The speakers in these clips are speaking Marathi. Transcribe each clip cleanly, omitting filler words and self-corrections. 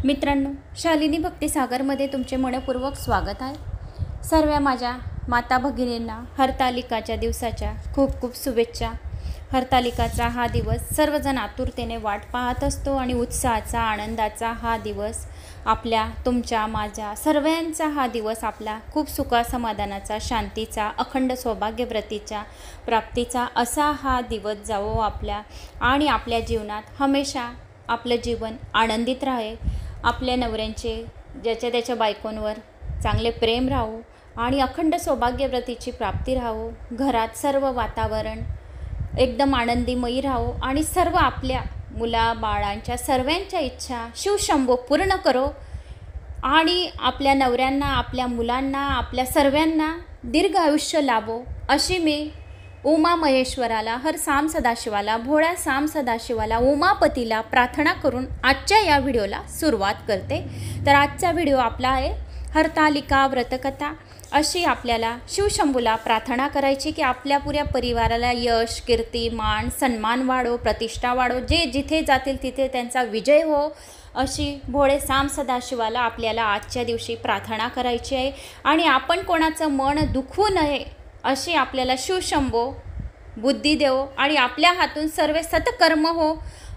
मित्रांनो, शालिनी भक्तिसागरमध्ये तुमचे मनपूर्वक स्वागत आहे। सर्व माझ्या माता भगिनींना हरतालिकाच्या दिवसाच्या खूप खूप शुभेच्छा। हरतालिकाचा हा दिवस सर्वजण आतुरतेने वाट पाहत असतो आणि उत्साहाचा आनंदाचा हा दिवस आपल्या तुमच्या माझ्या सर्वांचा हा दिवस आपला खूप सुखा समाधानाचा शांतीचा अखंड सौभाग्यव्रतीच्या प्राप्तीचा असा हा दिवस जावो आपल्या आणि आपल्या जीवनात हमेशा आपलं जीवन आनंदित राहे। आपल्या नवऱ्यांचे ज्याच्या त्याच्या बायकोंवर चांगले प्रेम राहो आणि अखंड सौभाग्यव्रतीची प्राप्ती राहो। घरात सर्व वातावरण एकदम आनंदीमयी राहो आणि सर्व आपल्या मुला बाळांच्या सर्वांच्या इच्छा शिवशंभो पूर्ण करो आणि आपल्या नवऱ्यांना आपल्या मुलांना आपल्या सर्वांना दीर्घ आयुष्य लाभो अशी मी उमा महेश्वराला हर साम सदाशिवाला भोळ्या साम सदाशिवाला उमापतीला प्रार्थना करून आजच्या या व्हिडिओला सुरुवात करते। तर आजचा व्हिडिओ आपला आहे हरतालिका व्रतकथा। अशी आपल्याला शिवशंभूला प्रार्थना करायची की आपल्या पुऱ्या परिवाराला यश कीर्ती मान सन्मान वाढो प्रतिष्ठा वाढो, जे जिथे जातील तिथे त्यांचा विजय हो अशी भोळे साम सदाशिवाला आपल्याला आजच्या दिवशी प्रार्थना करायची आहे। आणि आपण कोणाचं मन दुखवू नये अशी आपल्याला शिवशंभो बुद्धी देवो आणि आपल्या हातून सर्व सत्कर्म हो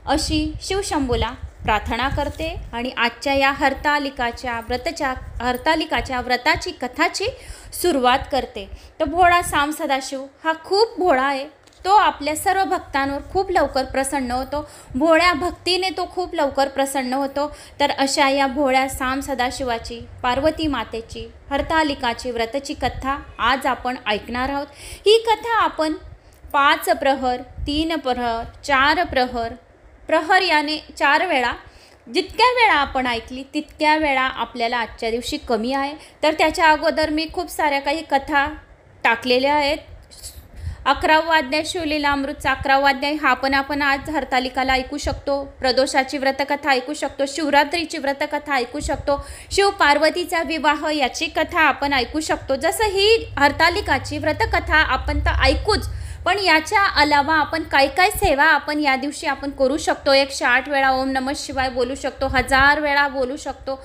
अशी शिवशंभूला प्रार्थना करते। आणि आजच्या या हरतालिकाच्या व्रताची कथाची सुरुवात करते। तर भोळा साम सदाशिव हा खूप भोळा आहे। तो आपल्या सर्व भक्तांवर खूप लवकर प्रसन्न होतो। भोळ्या भक्तीने तो खूप लवकर प्रसन्न होतो। तर अशा या भोळ्या साम सदाशिवाची पार्वती मातेची हरतालिकाची व्रताची कथा आज आपण ऐकणार आहोत। ही कथा आपण 5 प्रहर 3 प्रहर 4 प्रहर याने 4 वेळा जितक्या वेळा आपण ऐकली तितक्या वेळा आपल्याला आजच्या दिवशी कमी आहे। तर त्याच्या अगोदर मी खूप साऱ्या काही कथा टाकलेल्या आहेत। 11वा अध्याय शिवलीलामृतचा 11वा अध्याय हा पण आपण आज हरतालिकाला ऐकू शकतो। प्रदोषाची व्रतकथा ऐकू शकतो, शिवरात्रीची व्रतकथा ऐकू शकतो, शिव पार्वतीचा विवाह याची कथा आपण ऐकू शकतो। जसं ही हरतालिकाची व्रतकथा आपण तर ऐकूच, पण याच्या अलावा आपण काय सेवा आपण या दिवशी आपण करू शकतो। 108 वेळा ओम नमः शिवाय बोलू शकतो, 1000 वेळा बोलू शकतो।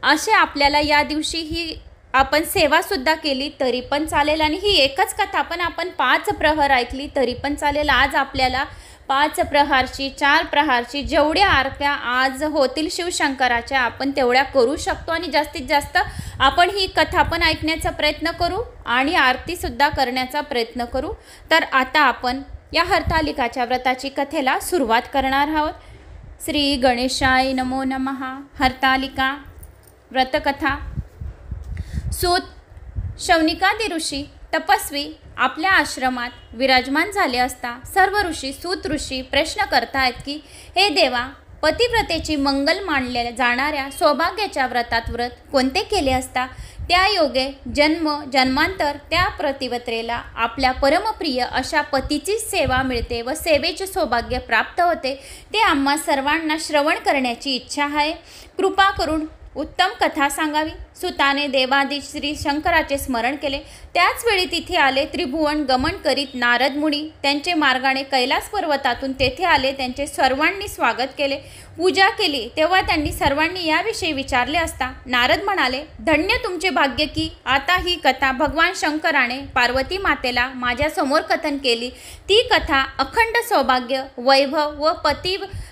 असे आपल्याला या दिवशी ही आपण सेवासुद्धा केली तरी पण चालेल। आणि ही एकच कथा पण आपण 5 प्रहर ऐकली तरी पण चालेल। आज आपल्याला 5 प्रहारची 4 प्रहारची जेवढ्या आरत्या आज होतील शिवशंकराच्या आपण तेवढ्या करू शकतो आणि जास्तीत जास्त आपण ही कथा पण ऐकण्याचा प्रयत्न करू आणि आरतीसुद्धा करण्याचा प्रयत्न करू। तर आता आपण या हरतालिकाच्या व्रताची कथेला सुरुवात करणार आहोत। श्री गणेशाय नमो नमः। हरतालिका व्रतकथा। सूत शौनिकादी ऋषी तपस्वी आपल्या आश्रमात विराजमान झाले असता सर्व ऋषी सूत ऋषी प्रश्न करतायत की हे देवा, पतिव्रतेची मंगल मानल्या जाणाऱ्या सौभाग्याच्या व्रतात व्रत कोणते केले असता त्या योगे जन्मांतर त्या पतिव्रतेला आपल्या परमप्रिय अशा पतीची सेवा मिळते व सेवेचे सौभाग्य प्राप्त होते, ते आम्हा सर्वांना श्रवण करण्याची इच्छा आहे। कृपा करून उत्तम कथा सांगावी। सुताने देवादी श्री शंकराचे स्मरण केले। त्याच वेळी तिथे आले त्रिभुवन गमन करीत नारद मुनी त्यांचे मार्गाने कैलास पर्वतातून तेथे आले। त्यांचे सर्वांनी स्वागत केले, पूजा केली। तेव्हा त्यांनी सर्वांनी याविषयी विचारले असता नारद म्हणाले, धन्य तुमचे भाग्य की आता ही कथा भगवान शंकराने पार्वती मातेला माझ्या समोर कथन केली। ती कथा अखंड सौभाग्य वैभव व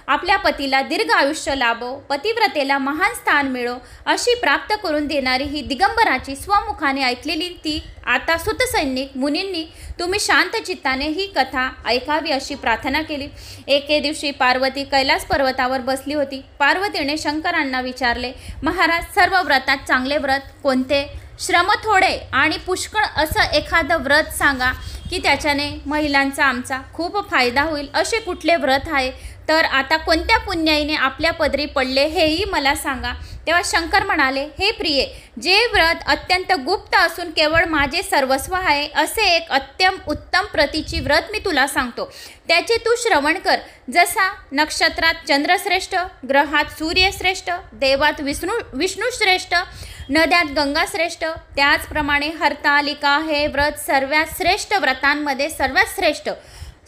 आपल्या पतीला दीर्घ आयुष्य लाभो, पतिव्रतेला महान स्थान मिळो अशी प्राप्त करून देणारी ही दिगंबराची स्वमुखाने ऐकलेली ती आता सुतसैनिक मुनींनी तुम्ही शांत चित्ताने ही कथा ऐकावी अशी प्रार्थना केली। एके दिवशी पार्वती कैलास पर्वतावर बसली होती। पार्वतीने शंकरांना विचारले, महाराज, सर्व व्रतात चांगले व्रत कोणते? श्रम थोडे आणि पुष्कळ असं एखादं व्रत सांगा की त्याच्याने महिलांचा आमचा खूप फायदा होईल असे कुठले व्रत आहे? तर आता कोणत्या पुण्याईने आपल्या पदरी पडले हेही मला सांगा। तेव्हा शंकर म्हणाले, हे प्रिये, जे व्रत अत्यंत गुप्त असून केवळ माझे सर्वस्व आहे असे एक उत्तम प्रतीची व्रत मी तुला सांगतो, त्याचे तू श्रवण कर। जसा नक्षत्रात चंद्रश्रेष्ठ, ग्रहात सूर्यश्रेष्ठ, देवात विष्णू श्रेष्ठ, नद्यात गंगा श्रेष्ठ, त्याचप्रमाणे हरतालिका हे व्रत सर्वात श्रेष्ठ व्रतांमध्ये सर्वात श्रेष्ठ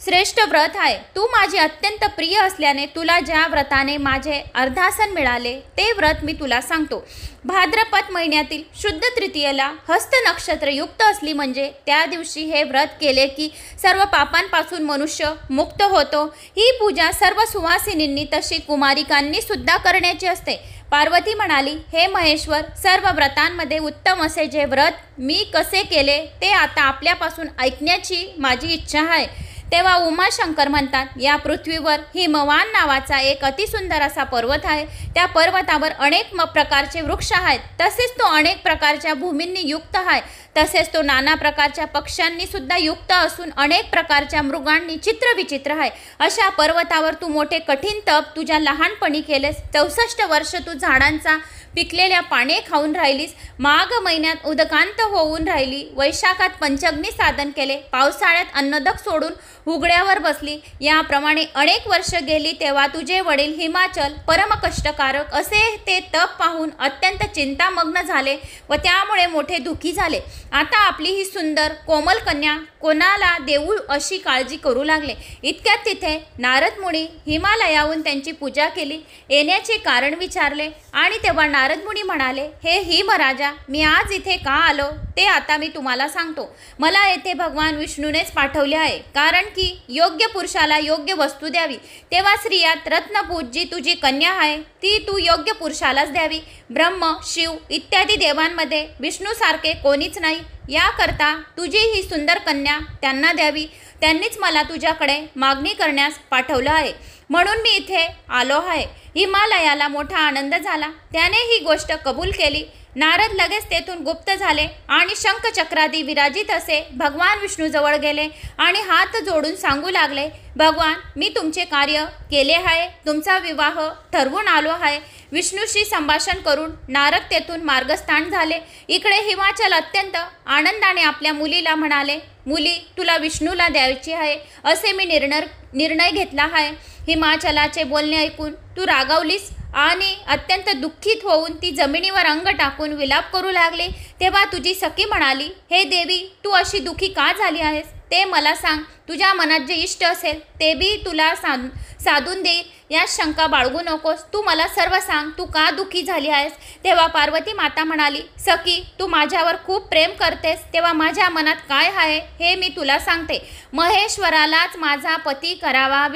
श्रेष्ठ व्रत आहे. तू माझी अत्यंत प्रिय असल्याने तुला ज्या व्रताने माझे अर्धासन मिळाले ते व्रत मी तुला सांगतो. भाद्रपद महिन्यातील शुद्ध तृतीयेला हस्त नक्षत्र युक्त असली म्हणजे त्या दिवशी हे व्रत केले की सर्व पापांपासून मनुष्य मुक्त होतो. ही पूजा सर्व सुवासिनींनी तशी कुमारिकांनी सुद्धा करण्याची असते. पार्वती म्हणाली, हे महेश्वर, सर्व व्रतांमध्ये उत्तम असे जे व्रत मी कसे केले ते आता आपल्यापासून ऐकण्याची माझी इच्छा आहे. तेव्हा उमाशंकर म्हणतात, या पृथ्वीवर हिमवान नावाचा एक अतिसुंदर असा पर्वत आहे. त्या पर्वतावर अनेक प्रकारचे वृक्ष आहेत. तसेच तो अनेक प्रकारच्या भूमींनी युक्त आहे. तसेच तो नाना प्रकारच्या पक्ष्यांनी सुद्धा युक्त असून अनेक प्रकारच्या मृगांनी चित्रविचित्र आहे. अशा पर्वतावर तू मोठे कठीण तप तुझ्या लहानपणी केलेस. 64 वर्ष तू झाडांचा पिकलेल्या पाने खाऊन राहिलीस. माघ महिन्यात उदकांत होऊन राहिली. वैशाखात पंचग्नी साधन केले. पावसाळ्यात अन्नदक सोडून उघड्यावर बसली. याप्रमाणे अनेक वर्ष गेली. तेव्हा तुझे वडील हिमाचल परमकष्टकारक असे ते तप पाहून अत्यंत चिंतामग्न झाले व त्यामुळे मोठे दुःखी झाले. आता आपली ही सुंदर कोमल कन्या कोणाला देऊ अशी काळजी करू लागले. इतक्यात तिथे नारद मुनी हिमालयाहून त्यांची पूजा केली. येण्याचे कारण विचारले आणि तेव्हा नारद मुनी म्हणाले, हे हिमराजा, मी आज इथे का आलो ते आता मी तुम्हाला सांगतो. मला येथे भगवान विष्णूनेच पाठवले आहे, कारण की योग्य पुरुषाला योग्य वस्तू द्यावी. तेव्हा स्त्रियात रत्नपूज जी तुझी कन्या आहे ती तू योग्य पुरुषालाच द्यावी. ब्रह्म, शिव इत्यादी देवांमध्ये विष्णूसारखे कोणीच नाही. याकरता तुझी ही सुंदर कन्या त्यांना द्यावी. त्यांनीच मला तुझ्याकडे मागणी करण्यास पाठवलं आहे, म्हणून मी इथे आलो आहे. हिमालयाला मोठा आनंद झाला. त्याने ही गोष्ट कबूल केली. नारद लगेच तेथून गुप्त झाले आणि शंखचक्रादी विराजित असे भगवान विष्णूजवळ गेले आणि हात जोडून सांगू लागले, भगवान, मी तुमचे कार्य केले आहे. तुमचा विवाह ठरवून आलो आहे. विष्णूशी संभाषण करून नारद तेथून मार्गस्थान झाले. इकडे हिमाचल अत्यंत आनंदाने आपल्या मुलीला म्हणाले, मुली, तुला विष्णूला द्यायची आहे असे मी निर्णय घेतला आहे. हिमाचलाचे बोलणे ऐकून तू रागावलीस आणि अत्यंत दुःखित होऊन ती जमिनीवर अंग टाकून विलाप करू लागले. तेव्हा तुझी सखी म्हणाली, हे देवी, तू अशी दुःखी का झाली आहेस ते मला सांग. तुझ्या मनात जे इष्ट असेल ते बी तुला साधून देईल. यात शंका बाळगू नकोस. तू मला सर्व सांग, तू का दुःखी झाली आहेस. तेव्हा पार्वती माता म्हणाली, सखी, तू माझ्यावर खूप प्रेम करतेस. तेव्हा माझ्या मनात काय आहे हे मी तुला सांगते. महेश्वरालाच माझा पती करावा,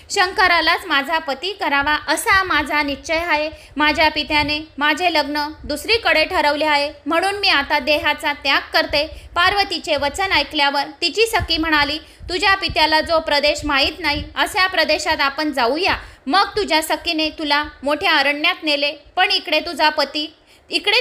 शंकरालाच माझा पती करावा असा माझा निश्चय आहे. माझ्या पित्याने माझे लग्न दुसरीकडे ठरवले आहे, म्हणून मी आता देहाचा त्याग करते. पार्वतीचे वचन ऐकल्यावर तिची सखी म्हणाली, तुझ्या पित्याला जो प्रदेश माहीत नाही अशा प्रदेशात आपण जाऊया. मग तुझ्या सखीने तुला मोठ्या अरण्यात नेले. पण इकडे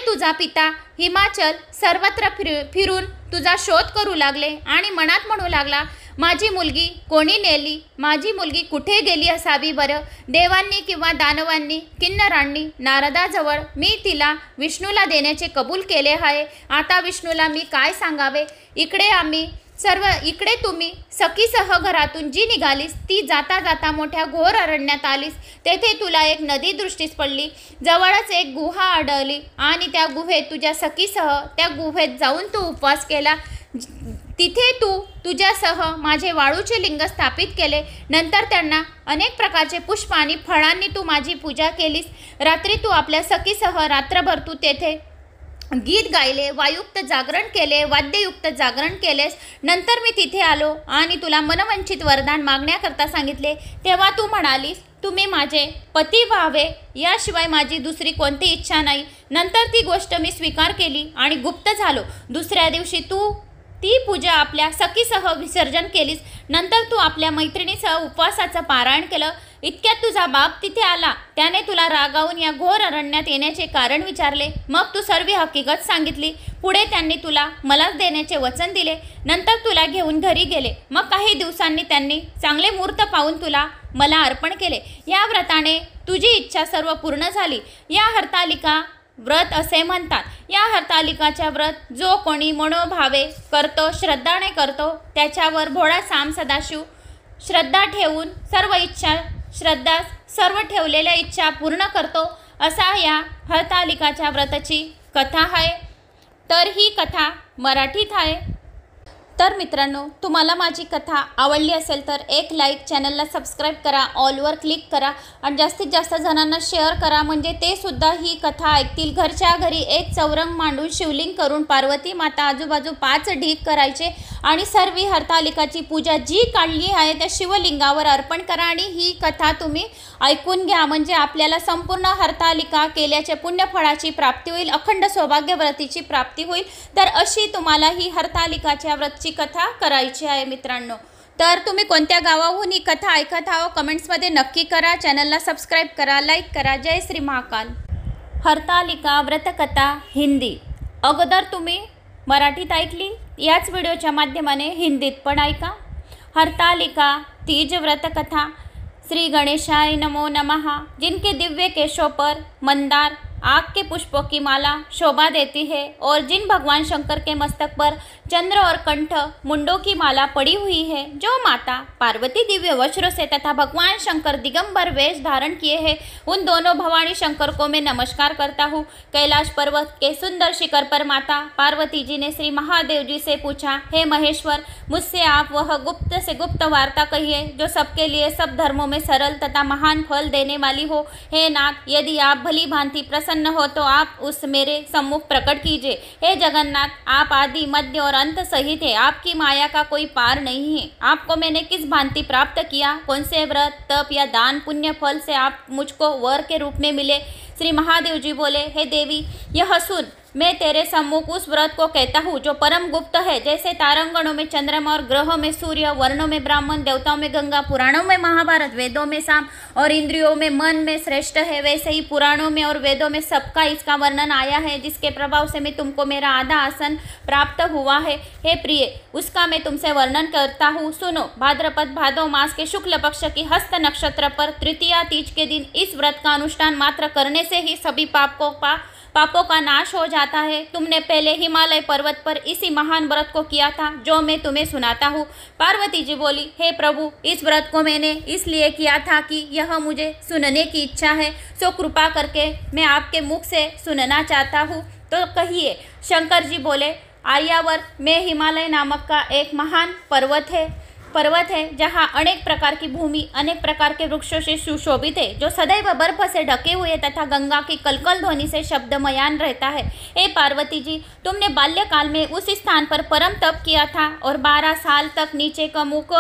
तुझा पिता हिमाचल सर्वत्र फिरून तुझा शोध करू लागले आणि मनात म्हणू लागला, माझी मुलगी कोणी नेली, माझी मुलगी कुठे गेली असावी बरं. देवांनी किंवा दानवांनी, किन्नरांनी नारदाजवळ मी तिला विष्णूला देण्याचे कबूल केले आहे. आता विष्णूला मी काय सांगावे. इकडे तुम्ही सखीसह घरातून जी निघालीस ती जाता जाता मोठ्या घोर अरण्यात आलीस. तेथे तुला एक नदी दृष्टीस पडली. जवळच एक गुहा आढळली आणि त्या गुहेत तुझ्या सखीसह त्या गुहेत जाऊन तू उपवास केला. तिथे तू तुझ्यासह माझे वाळूचे लिंग स्थापित केले. नंतर त्यांना अनेक प्रकारचे पुष्प आणि फळांनी तू माझी पूजा केलीस. रात्री तू आपल्या सखीसह रात्रभर तू तेथे गीत गायले, वायुक्त जागरण केले, वाद्ययुक्त जागरण केलेस. नंतर मी तिथे आलो आणि तुला मनवंचित वरदान मागण्याकरता सांगितले. तेव्हा तू म्हणालीस, तुम्ही माझे पती व्हावे, याशिवाय माझी दुसरी कोणती इच्छा नाही. नंतर ती गोष्ट मी स्वीकार केली आणि गुप्त झालो. दुसऱ्या दिवशी तू ती पूजा आपल्या सखीसह विसर्जन केलीस. नंतर तू आपल्या मैत्रिणीसह उपवासाचं पारायण केलं. इतक्यात तुझा बाप तिथे आला. त्याने तुला रागावून या घोर अरण्यात येण्याचे कारण विचारले. मग तू सर्व हकीकत सांगितली. पुढे त्यांनी तुला मलाच देण्याचे वचन दिले. नंतर तुला घेऊन घरी गेले. मग काही दिवसांनी त्यांनी चांगले मुहूर्त पाहून तुला मला अर्पण केले. या व्रताने तुझी इच्छा सर्व पूर्ण झाली. या हरतालिका व्रत असे म्हणतात. या हरतालिकाच्या व्रत जो कोणी मनोभावे करतो, श्रद्धाने करतो, त्याच्यावर भोळा साम सदाशिव श्रद्धा ठेवून सर्व ठेवलेल्या इच्छा पूर्ण करतो, असा या हरतालिकाच्या व्रताची कथा आहे. तर ही कथा मराठीत आहे. तर मित्रांनो, तुम्हाला माझी कथा आवडली असेल तर एक लाईक, चॅनलला सबस्क्राईब करा, ऑलवर क्लिक करा आणि जास्तीत जास्त जणांना शेअर करा, म्हणजे ते सुद्धा ही कथा ऐकतील। घरच्या घरी एक चौरंग मांडून शिवलिंग करून पार्वती माता आजूबाजू 5 ढीग करायचे आणि सर्व हरतालिकाची पूजा जी काढली आहे त्या शिवलिंगावर अर्पण करा आणि ही कथा तुम्ही ऐकून घ्या, म्हणजे आपल्याला संपूर्ण हरतालिका केल्याचे पुण्यफळाची प्राप्ती होईल, अखंड सौभाग्यव्रतीची प्राप्ती होईल। तर अशी तुम्हाला ही हरतालिकाच्या व्रतची कथा करायची आहे मित्रांनो। तर तुम्ही कोणत्या गावाहून ही कथा ऐकत आहो कमेंट्समध्ये नक्की करा, चॅनलला सबस्क्राईब करा, लाईक करा। जय श्री महाकाल। हरतालिका व्रतकथा हिंदी। अगोदर तुम्ही मराठीत ऐकली, याच व्हिडिओच्या माध्यमाने हिंदीत पण ऐका। हरतालिका तीज व्रतकथा। श्री गणेशाय नमो नमः। जिनके दिव्य केशों पर मंदार आग के पुष्पों की माला शोभा देती है और जिन भगवान शंकर के मस्तक पर चंद्र और कंठ मुंडों की माला पड़ी हुई है, जो माता पार्वती दिव्य वस्त्रों से तथा भगवान शंकर दिगंबर वेश धारण किए हैं, उन दोनों भवानी शंकर को मैं नमस्कार करता हूँ। कैलाश पर्वत के सुंदर शिखर पर माता पार्वती जी ने श्री महादेव जी से पूछा, हे महेश्वर, मुझसे आप वह गुप्त से गुप्त वार्ता कहिए जो सबके लिए सब धर्मों में सरल तथा महान फल देने वाली हो। हे नाथ, यदि आप भली भांति प्रसन्न हो तो आप उस मेरे सम्मुख प्रकट कीजिए। हे जगन्नाथ, आप आदि मध्य और अंत सहित है, आपकी माया का कोई पार नहीं है। आपको मैंने किस भांति प्राप्त किया, कौन से व्रत तप या दान पुण्य फल से आप मुझको वर के रूप में मिले। श्री महादेव जी बोले, हे देवी, यह सुन, मैं तेरे सम्मुख उस व्रत को कहता हूँ जो परम गुप्त है। जैसे तारंगणों में चंद्रमा और ग्रहों में सूर्य, वर्णों में ब्राह्मण, देवताओं में गंगा, पुराणों में महाभारत, वेदों में साम और इंद्रियों में मन में श्रेष्ठ है, वैसे ही पुराणों में और वेदों में सबका इसका वर्णन आया है, जिसके प्रभाव से मैं तुमको मेरा आधा आसन प्राप्त हुआ है। हे प्रिय, उसका मैं तुमसे वर्णन करता हूँ, सुनो। भाद्रपद भादो मास के शुक्ल पक्ष की हस्त नक्षत्र पर तृतीया तीज के दिन इस व्रत का अनुष्ठान मात्र करने से ही सभी पापों का नाश हो जाता है। तुमने पहले हिमालय पर्वत पर इसी महान व्रत को किया था जो मैं तुम्हें सुनाता हूँ। पार्वती जी बोली, हे प्रभु, इस व्रत को मैंने इसलिए किया था कि यह मुझे सुनने की इच्छा है, सो कृपा करके मैं आपके मुख से सुनना चाहता हूँ, तो कहिए। शंकर जी बोले, आर्यावर्त में हिमालय नामक का एक महान पर्वत है जहाँ अनेक प्रकार की भूमि अनेक प्रकार के वृक्षों से सुशोभित है, जो सदैव बर्फ से ढके हुए तथा गंगा की कलकल ध्वनि से शब्दमयान रहता है। हे पार्वती जी, तुमने बाल्यकाल में उस स्थान पर परम तप किया था और 12 साल तक नीचे का मुख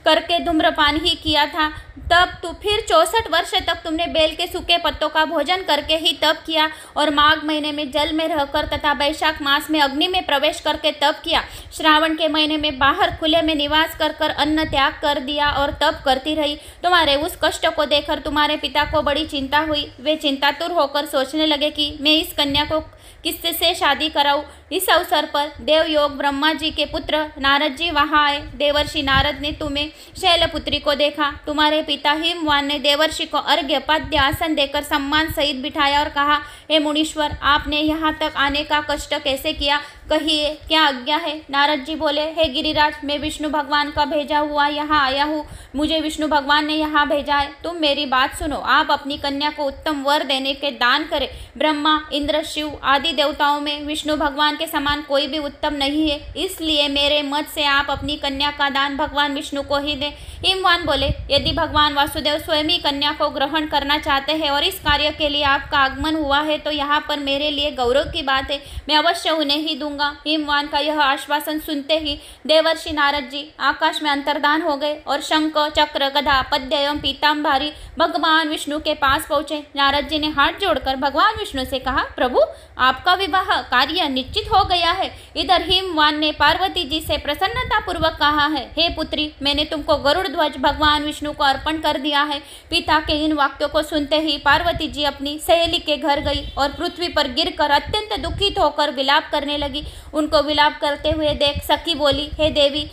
करके धूम्रपान ही किया था। तब तो फिर 64 वर्ष तक तुमने बेल के सूखे पत्तों का भोजन करके ही तप किया और माघ महीने में जल में रहकर तथा वैशाख मास में अग्नि में प्रवेश करके तप किया। श्रावण के महीने में बाहर खुले में निवास कर अन्न त्याग कर दिया और तप करती रही। तुम्हारे उस कष्ट को देखकर तुम्हारे पिता को बड़ी चिंता हुई। वे चिंतातुर होकर सोचने लगे कि मैं इस कन्या को किससे शादी कराऊं। इस अवसर पर देवयोग ब्रह्मा जी के पुत्र नारद जी वहाँ आए। देवर्षि नारद ने तुम्हें शैलपुत्री को देखा। तुम्हारे पिता हिमवान ने देवर्षि को अर्घ्य पद्य आसन देकर सम्मान सहित बिठाया और कहा, हे मुनीश्वर, आपने यहाँ तक आने का कष्ट कैसे किया, कहिए क्या आज्ञा है। नारद जी बोले, हे गिरिराज, मैं विष्णु भगवान का भेजा हुआ यहाँ आया हूँ। मुझे विष्णु भगवान ने यहाँ भेजा है। तुम मेरी बात सुनो। आप अपनी कन्या को उत्तम वर देने के दान करें। ब्रह्मा, इंद्र, शिव आदि देवताओं में विष्णु भगवान के समान कोई भी उत्तम नहीं है, इसलिए मेरे मत से आप अपनी कन्या का दान भगवान विष्णु को ही दें। हिमवान बोले, यदि भगवान वासुदेव स्वयं ही कन्या को ग्रहण करना चाहते हैं और इस कार्य के लिए आपका आगमन हुआ है तो यहाँ पर मेरे लिए गौरव की बात है, मैं अवश्य उन्हें ही दूंगा। हिमवान का यह आश्वासन सुनते ही देवर्षि नारद जी आकाश में अंतर्धान हो गए और शंख, चक्र, गदा, पद्य एवं पीताम्बरी भगवान विष्णु के पास पहुंचे। नारद जी ने हाथ जोड़कर भगवान विष्णु से कहा, प्रभु, आपका विवाह कार्य निश्चित हो गया है। इधर हिमवान ने पार्वती जी से प्रसन्नता पूर्वक कहा है, हे पुत्री, मैंने तुमको गरुड़ ध्वज भगवान विष्णु को अर्पण कर दिया है। पिता के इन वाक्यों को सुनते ही पार्वती जी अपनी सहेली के घर गई और पृथ्वी पर गिरकर अत्यंत दुखित होकर विलाप करने लगी। उनको विलाप करते हुए देख सखी बोली, हे देवी,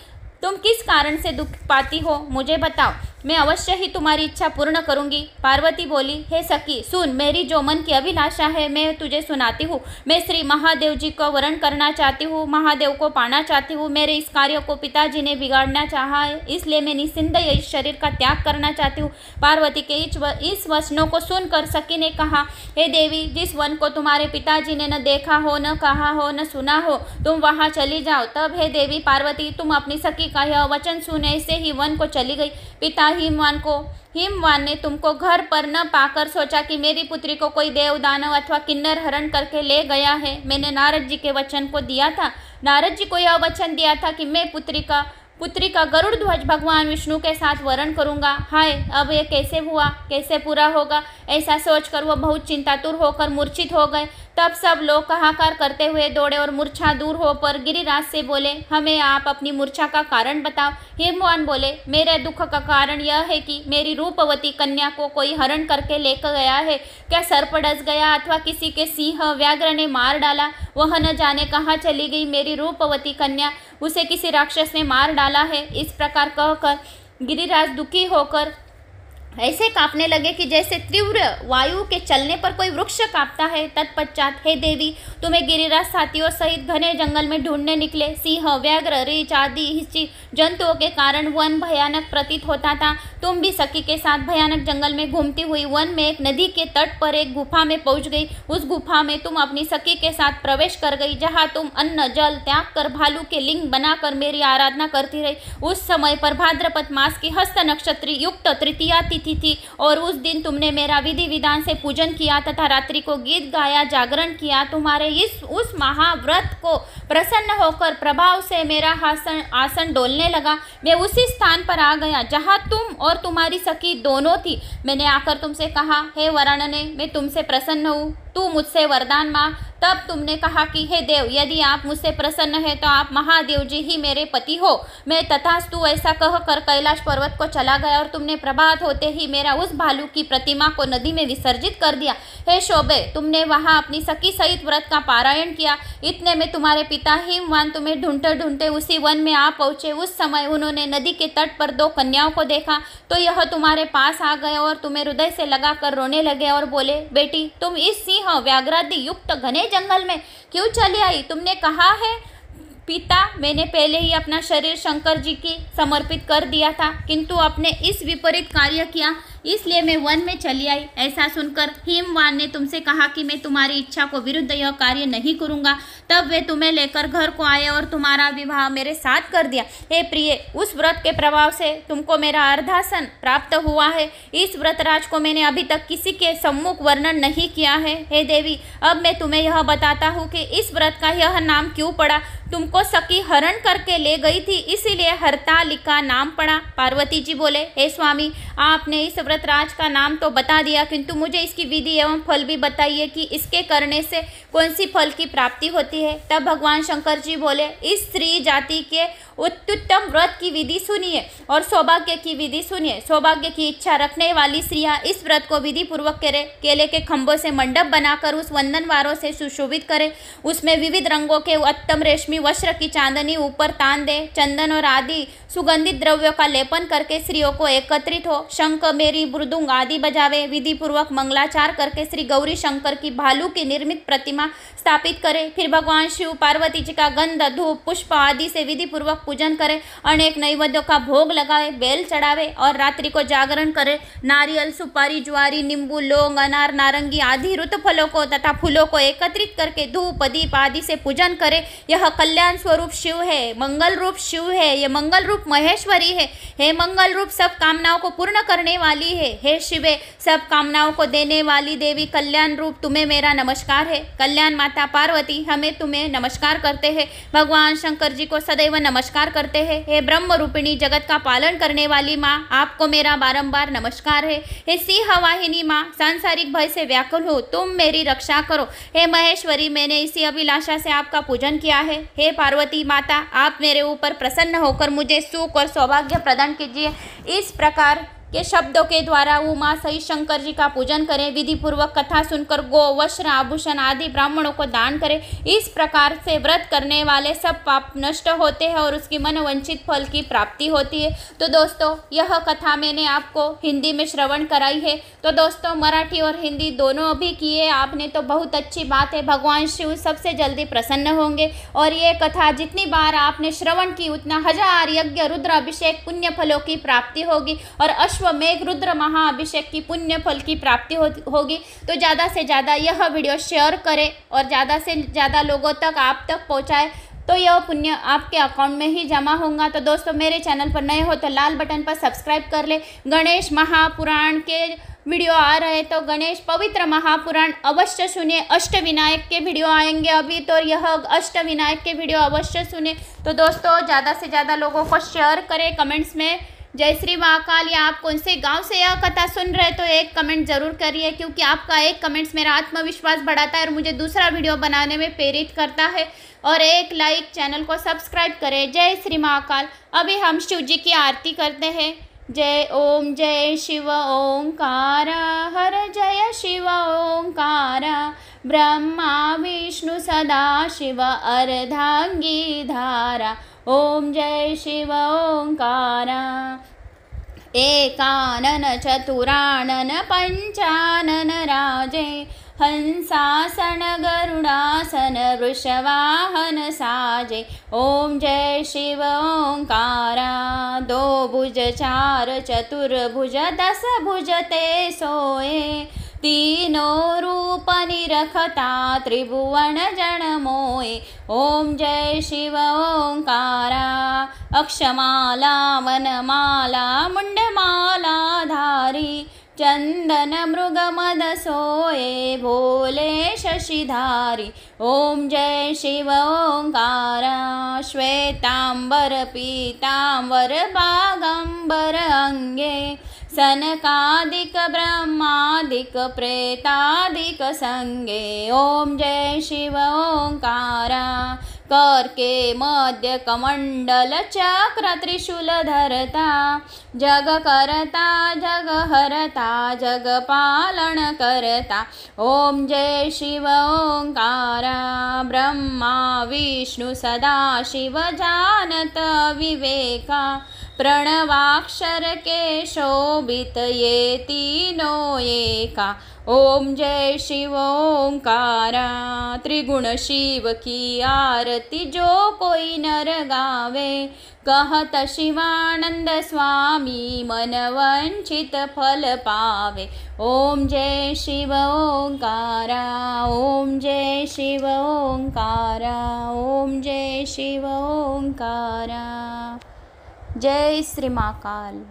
तुम किस कारण से दुख पाती हो, मुझे बताओ। मैं अवश्य ही तुम्हारी इच्छा पूर्ण करूंगी। पार्वती बोली, हे सखी सुन, मेरी जो मन की अभिलाषा है मैं तुझे सुनाती हूँ। मैं श्री महादेव जी को वरण करना चाहती हूँ, महादेव को पाना चाहती हूँ। मेरे इस कार्य को पिताजी ने बिगाड़ना चाहा है, इसलिए मैं निस्संदेह इस शरीर का त्याग करना चाहती हूँ। पार्वती के इस वचनों को सुनकर सखी ने कहा, हे देवी, जिस वन को तुम्हारे पिताजी ने न देखा हो, न कहा हो, न सुना हो, तुम वहाँ चली जाओ। तब हे देवी पार्वती, तुम अपनी सखी का यह वचन सुने ऐसे ही वन को चली गई। पिता हिमवान ने तुमको घर पर न पाकर सोचा कि मेरी पुत्री को कोई देव दानव अथवा किन्नर हरण करके ले गया है। मैंने नारद जी के वचन को दिया था, नारद जी को यह वचन दिया था कि मैं पुत्री का गरुड़ ध्वज भगवान विष्णु के साथ वरण करूंगा। हाय, अब ये कैसे हुआ, कैसे पूरा होगा, ऐसा सोचकर वह बहुत चिंतातुर होकर मूर्छित हो गए। तब सब लोग हाहाकार करते हुए दौड़े और मूर्छा दूर हो पर गिरिराज से बोले, हमें आप अपनी मूर्छा का कारण बताओ। हिमवान बोले, मेरे दुख का कारण यह है कि मेरी रूपवती कन्या को कोई हरण करके लेकर गया है। क्या सर्प डस गया अथवा किसी के सिंह व्याघ्र ने मार डाला? वह न जाने कहाँ चली गई मेरी रूपवती कन्या, उसे किसी राक्षस ने मार डाला है। इस प्रकार कहकर गिरिराज दुखी होकर ऐसे कांपने लगे कि जैसे तीव्र वायु के चलने पर कोई वृक्ष कांपता है। तत्पश्चात हे देवी, तुम्हें गिरिराज साथियों सहित घने जंगल में ढूंढने निकले। सिंह, व्याघ्र, रीछ आदि हिंस्र जंतुओं के कारण वन भयानक प्रतीत होता था। तुम भी सखी के साथ भयानक जंगल में घूमती हुई वन में एक नदी के तट पर एक गुफा में पहुंच गई। उस गुफा में तुम अपनी सखी के साथ प्रवेश कर गई, जहाँ तुम अन्न जल त्याग कर भालू के लिंग बनाकर मेरी आराधना करती रही। उस समय पर भाद्रपद मास की हस्त नक्षत्र युक्त तृतीया तिथि थी और उस दिन तुमने मेरा विधि विधान से पूजन किया तथा रात्रि को गीत गाया, जागरण किया। तुम्हारे उस महाव्रत को प्रसन्न होकर प्रभाव से मेरा आसन डोलने लगा। मैं उसी स्थान पर आ गया जहाँ तुम और तुम्हारी सखी दोनों थी। मैंने आकर तुमसे कहा, हे वरानने, मैं तुमसे प्रसन्न हूँ, तू मुझसे वरदान मांग। तब तुमने कहा कि हे देव, यदि आप मुझसे प्रसन्न है तो आप महादेव जी ही मेरे पति हो। मैं तथास्तु ऐसा कहकर कैलाश पर्वत को चला गया और तुमने प्रभात होते ही मेरा उस भालू की प्रतिमा को नदी में विसर्जित कर दिया। हे शोभे, तुमने वहां अपनी सखी सहित व्रत का पारायण किया। इतने में तुम्हारे पिता हिमवान तुम्हें ढूंढते ढूंढते उसी वन में आ पहुंचे। उस समय उन्होंने नदी के तट पर 2 कन्याओं को देखा तो यह तुम्हारे पास आ गए और तुम्हें हृदय से लगाकर रोने लगे और बोले, बेटी, तुम इस सिंह व्याघ्रादि युक्त घने जंगल में क्यों चली आई? तुमने कहा है, पिता, मैंने पहले ही अपना शरीर शंकर जी की समर्पित कर दिया था, किंतु आपने इस विपरीत कार्य किया, इसलिए मैं वन में चली आई। ऐसा सुनकर हिमवान ने तुमसे कहा कि मैं तुम्हारी इच्छा को विरुद्ध यह कार्य नहीं करूंगा। तब वे तुम्हें लेकर घर को आए और तुम्हारा विवाह मेरे साथ कर दिया। हे प्रिय, उस व्रत के प्रभाव से तुमको मेरा अर्धासन प्राप्त हुआ है। इस व्रतराज को मैंने अभी तक किसी के सम्मुख वर्णन नहीं किया है। हे देवी, अब मैं तुम्हें यह बताता हूँ कि इस व्रत का यह नाम क्यों पड़ा। तुमको सखी हरण करके ले गई थी, इसीलिए हरतालिका नाम पड़ा। पार्वती जी बोले, हे स्वामी, आपने इस व्रतराज का नाम तो बता दिया, किंतु मुझे इसकी विधि एवं फल भी बताइए कि इसके करने से कौन सी फल की प्राप्ति होती है। तब भगवान शंकर जी बोले, इस स्त्री जाति के उत्तम व्रत की विधि सुनिए और सौभाग्य की विधि सुनिए। सौभाग्य की इच्छा रखने वाली स्त्रियां इस व्रत को विधि पूर्वक करें। केले के खंभों से मंडप बनाकर उस वंदनवारों से सुशोभित करें। उसमें विविध रंगों के उत्तम रेशमी वस्त्र की चांदनी ऊपर तान दे। चंदन और आदि सुगंधित द्रव्यों का लेपन करके स्त्रियों को एकत्रित हो। शंख, मेरी, मृदुंग आदि बजावे। विधि पूर्वक मंगलाचार करके श्री गौरी शंकर की भालू की निर्मित प्रतिमा स्थापित करे। फिर भगवान शिव पार्वती जी का गंध, धूप, पुष्प आदि से विधि पूर्वक पूजन करे। अनेक नैवेद्यों का भोग लगाए, बेल चढ़ावे और रात्रि को जागरण करे। नारियल, सुपारी, ज्वारी, नींबू, लौंग, अनार, नारंगी आदि ऋतु फलों को तथा फूलों को एकत्रित करके धूप, दीप आदि से पूजन करे। यह कल्याण स्वरूप शिव है, मंगल रूप शिव है, यह मंगल रूप महेश्वरी है। हे मंगल रूप सब कामनाओं को पूर्ण करने वाली है। हे शिवे, सब कामनाओं को देने वाली देवी, कल्याण रूप तुम्हें मेरा नमस्कार है। कल्याण माता पार्वती, हमें तुम्हें नमस्कार करते हैं। भगवान शंकर जी को सदैव नमस्कार करते हैं। हे ब्रह्म रूपिणी, जगत का पालन करने वाली माँ, आपको मेरा बारंबार नमस्कार है। हे सिंह वाहिनी माँ, सांसारिक भय से व्याकुल हो, तुम मेरी रक्षा करो। हे महेश्वरी, मैंने इसी अभिलाषा से आपका पूजन किया है। हे पार्वती माता, आप मेरे ऊपर प्रसन्न होकर मुझे सुख और सौभाग्य प्रदान कीजिए। इस प्रकार के शब्दों के द्वारा उमा सहित शंकर जी का पूजन करें। विधि पूर्वक कथा सुनकर गो, वस्त्र, आभूषण आदि ब्राह्मणों को दान करें। इस प्रकार से व्रत करने वाले सब पाप नष्ट होते हैं और उसकी मनोवांछित फल की प्राप्ति होती है। तो दोस्तों, यह कथा मैंने आपको हिंदी में श्रवण कराई है। तो दोस्तों, मराठी और हिंदी दोनों भी किए आपने तो बहुत अच्छी बात है। भगवान शिव सबसे जल्दी प्रसन्न होंगे और ये कथा जितनी बार आपने श्रवण की उतना 1000 यज्ञ रुद्राभिषेक पुण्य फलों की प्राप्ति होगी और अश्वमेघ रुद्र महाअभिषेक की पुण्य फल की प्राप्ति होगी। तो ज़्यादा से ज़्यादा यह वीडियो शेयर करें और ज़्यादा से ज़्यादा लोगों तक आप तक पहुँचाएं, तो यह पुण्य आपके अकाउंट में ही जमा होगा। तो दोस्तों, मेरे चैनल पर नए हो तो लाल बटन पर सब्सक्राइब कर ले। गणेश महापुराण के वीडियो आ रहे तो गणेश पवित्र महापुराण अवश्य सुने। अष्टविनायक के वीडियो आएंगे अभी, तो यह अष्टविनायक के वीडियो अवश्य सुने। तो दोस्तों, ज़्यादा से ज़्यादा लोगों को शेयर करें। कमेंट्स में जय श्री महाकाल या आप कौन से गांव से यह कथा सुन रहे तो एक कमेंट जरूर करिए, क्योंकि आपका एक कमेंट्स मेरा आत्मविश्वास बढ़ाता है और मुझे दूसरा वीडियो बनाने में प्रेरित करता है। और एक लाइक, चैनल को सब्सक्राइब करें। जय श्री महाकाल। अभी हम शिव जी की आरती करते हैं। जय ओम जय शिव ओंकार, हर जय शिव ओंकार, ब्रह्मा विष्णु सदा शिव अर्धांगी धारा। ओम जय शिव ओंकार। एकानन चतुरानन पंचानन राजे, हंसासन गरुडासन वृषवाहन साजे। ओम जय शिव ओंकारा। दो भुज चार चतुर्भुज दस भुज ते सोए, तीनों रूप निरखता त्रिभुवन जन मोए। ओम जय शिव ओंकारा। अक्षमाला वनमाला मुंडमाला धारी, चंदन मृग मद सोए भोले शशिधारी। ओम जय शिव ओंकारा। श्वेतांबर पीतांबर बागंबर अंगे, सनकादिक ब्रह्मादिक प्रेतादिक संगे। ओम जय शिव ओंकारा। कर के मध्य कमंडल चक्र त्रिशूल धरता, जग करता जग हरता जग पालन करता। ओम जय शिव ओंकारा। ब्रह्मा विष्णु सदा शिव जानत विवेका, प्रणवाक्षर के शोभित ये तीनों एका। ओम जय शिव ओंकारा। त्रिगुण शिव की आरती जो कोई नर गावे, कहत शिवानंद स्वामी मन वंचित फल पावे। ओम जय शिव ओंकारा। ओम जय शिव ओंकारा। ओम जय शिव ओंकारा। जय श्री महाकाल।